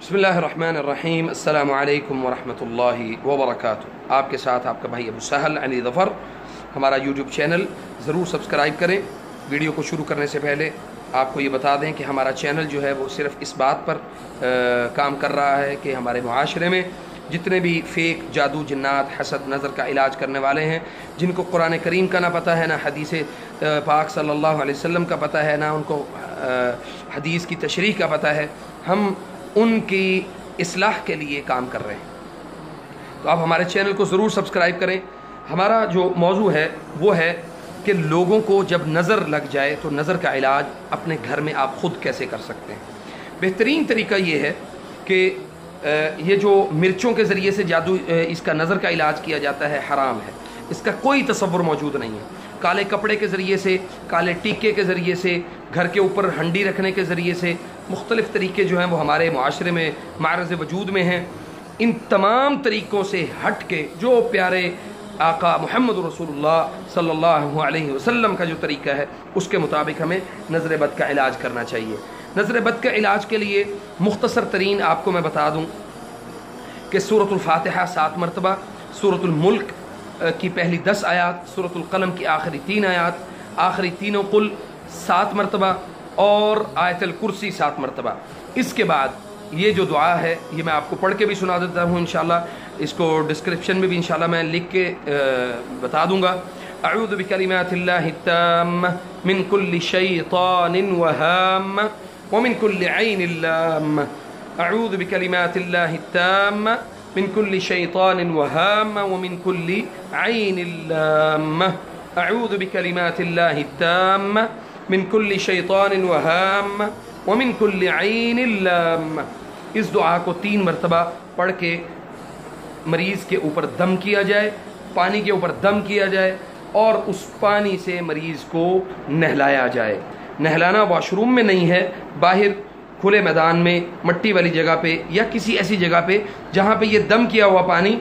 बिस्मिल्लाहिर्रहमानिर्रहीम। अस्सलामु अलैकुम वरहमतुल्लाहि वबरकातुहू। आपके साथ आपका भाई अबू सहल अली ज़फ़र। हमारा यूट्यूब चैनल ज़रूर सब्सक्राइब करें। वीडियो को शुरू करने से पहले आपको ये बता दें कि हमारा चैनल जो है वो सिर्फ़ इस बात पर काम कर रहा है कि हमारे मुआशरे में जितने भी फ़ेक जादू जिन्नात हसद नज़र का इलाज करने वाले हैं, जिनको कुरान करीम का ना पता है, ना हदीस पाक सल्लल्लाहु अलैहि वसल्लम का पता है, ना उनको हदीस की तशरीह का पता है, हम उनकी इस्लाह के लिए काम कर रहे हैं। तो आप हमारे चैनल को ज़रूर सब्सक्राइब करें। हमारा जो मौजू है वो है कि लोगों को जब नज़र लग जाए तो नज़र का इलाज अपने घर में आप ख़ुद कैसे कर सकते हैं। बेहतरीन तरीका ये है कि ये जो मिर्चों के ज़रिए से जादू इसका नज़र का इलाज किया जाता है, हराम है, इसका कोई तसव्वुर मौजूद नहीं है। काले कपड़े के ज़रिए से, काले टीके के ज़रिए से, घर के ऊपर हंडी रखने के ज़रिए से, मुख्तलिफ़ तरीके जो हैं वो हमारे मुआशरे में मारज़ वजूद में हैं। इन तमाम तरीक़ों से हट के जो प्यारे आका मुहम्मद रसूलुल्लाह सल्लल्लाहु अलैहि वसल्लम का जो तरीका है उसके मुताबिक हमें नज़र बद का इलाज करना चाहिए। नज़र बद का इलाज के लिए मुख्तसर तरीन आपको मैं बता दूँ कि सूरतुल फातिहा 7 मरतबा, सूरतुल मुल्क की पहली 10 आयात, सूरतुल कलम की आखिरी 3 आयात, आखिरी तीनों कुल 7 मरतबा और आयतुल कुर्सी 7 मरतबा। इसके बाद ये जो दुआ है ये मैं आपको पढ़ के भी सुना देता हूँ इंशाअल्लाह। इसको डिस्क्रिप्शन में भी इंशाअल्लाह मैं लिख के बता दूँगा। अऊज़ु बिकलिमातिल्लाहि ताम्मा मिन कुल्लि शैतानिन व हाम्मा व मिन कुल्लि ऐनिन लाम्मा। अऊज़ु बिकलिमातिल्लाहि ताम्मा मिन कुल्लि शैतानिन व हाम्मा व मिन कुल्लि ऐनिन लाम्मा। अऊज़ु बिकलिमातिल्लाहि ताम्मा मिन कुल्लि शैतानिन व हाम्मा व मिन कुल्लि ऐनिन लाम्मा। इस दुआ को 3 मरतबा पढ़ के मरीज़ के ऊपर दम किया जाए, पानी के ऊपर दम किया जाए और उस पानी से मरीज़ को नहलाया जाए। नहलाना वॉशरूम में नहीं है, बाहर खुले मैदान में, मट्टी वाली जगह पे या किसी ऐसी जगह पे जहाँ पे ये दम किया हुआ पानी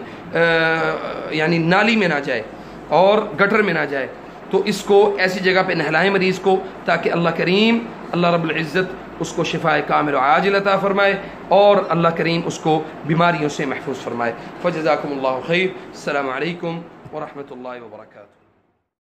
यानी नाली में ना जाए और गटर में ना जाए। तो इसको ऐसी जगह पे नहलाएं मरीज़ को, ताकि अल्लाह करीम, अल्लाह रब्बुल इज़्ज़त उसको शिफाए कामिल व आजिल अता फरमाए और अल्लाह करीम उसको बीमारियों से महफूज फरमाए। फ़जज़ाकुमुल्लाहु खैर। अस्सलामु अलैकुम व रहमतुल्लाहि व बरकातुहू।